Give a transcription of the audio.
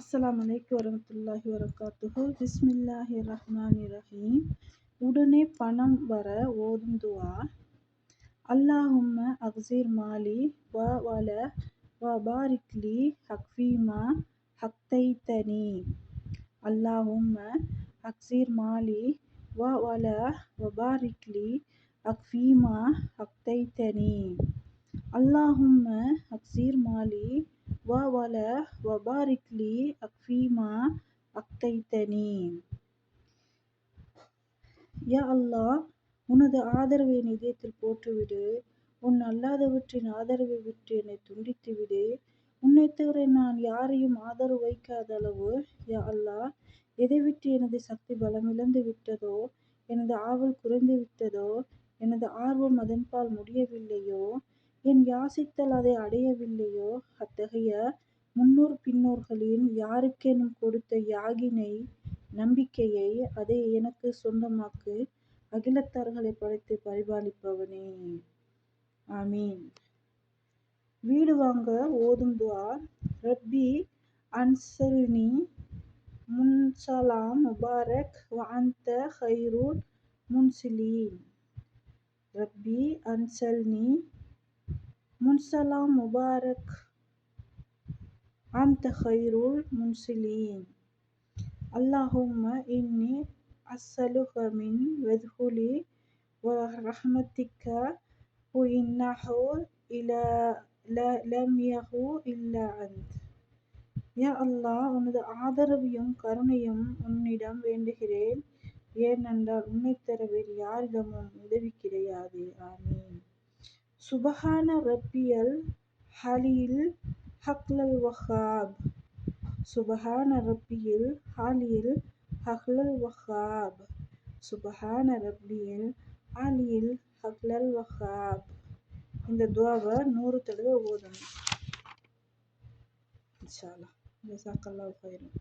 அஸ்ஸலாமு அலைக்கும் வரஹ்மத்துல்லாஹி வரகாத்துஹு. பிஸ்மில்லாஹிர் ரஹ்மானிர் ரஹீம். உடனே பணம் வர ஓதும் துஆ. அல்லாஹும்ம அக்ஸிர் மாலி வல வபாரிக்லி ஹக்ஃபீமா ஹக்தைத்தனி. அல்லாஹும்ம அக்ஸிர் மாலி வல வபாரிக்லி ஹக்ஃபீமா ஹக்தைத்தனி. அல்லாஹும்ம அக்ஸிர் மாலி வல வபாரிக்லி ஹக்ஃபீமா ஹக்தைத்தனி. யா அல்லாஹ், உனது ஆதரவை என் இதயத்தில் போட்டுவிடு. உன் அல்லாதவற்றின் ஆதரவை விட்டு என்னை துண்டித்துவிடு. உன்னைத் தவிர நான் யாரையும் ஆதரவு வைக்காத அளவு யா அல்லாஹ், எதை விட்டு எனது சக்தி பலமிழந்து விட்டதோ, எனது ஆவல் குறைந்து விட்டதோ, எனது ஆர்வம் அதன்பால் முடியவில்லையோ, என் யாசித்தல் அதை அடையவில்லையோ, அத்தகைய முன்னோர் பின்னோர்களின் யாருக்கேனும் கொடுத்த யாகினை நம்பிக்கையை அதை எனக்கு சொந்தமாக்கு. அகிலத்தார்களை படைத்து பரிபாலிப்பவனே, ஆமீன். வீடு வாங்க ஓதும் துஆ. ரப்பி அன்ஸில்னி முன்ஸலாம் முபாரக் வ அன்த கைருல் முன்ஸிலீன். ரப்பி அன்ஸில்னி முன்ஸலாம் முபாரக் அன்த கைருல் முன்ஸிலீன். அல்லாஹும்ம இன்னி அஸ்ஸலுக மின் வதுஹுலி வ ரஹ்மத்திக்க வ இன்னஹு லம் யகு இல்லா அன்த். யா அல்லாஹ், உனது ஆதரவையும் கருணையும் உன்னிடம் வேண்டுகிறேன். ஏனென்றால் உன்னைத் தவிர வேறு யாரிடமும் உதவி கிடையாது. ஆமீன். சுபஹான ரப்பியல் அலியில் அக்லல் வஹ்ஹாப். சுபஹான ரப்பியில் அலியில் அக்லல் வஹ்ஹாப். சுபஹான ரப்பியில் அலியில் அக்லல் வஹ்ஹாப். இந்த துஆவை 100 தடவை ஓதணும். இன்ஷா அல்லாஹ். ஜஸாக்கல்லாஹு கைரன்.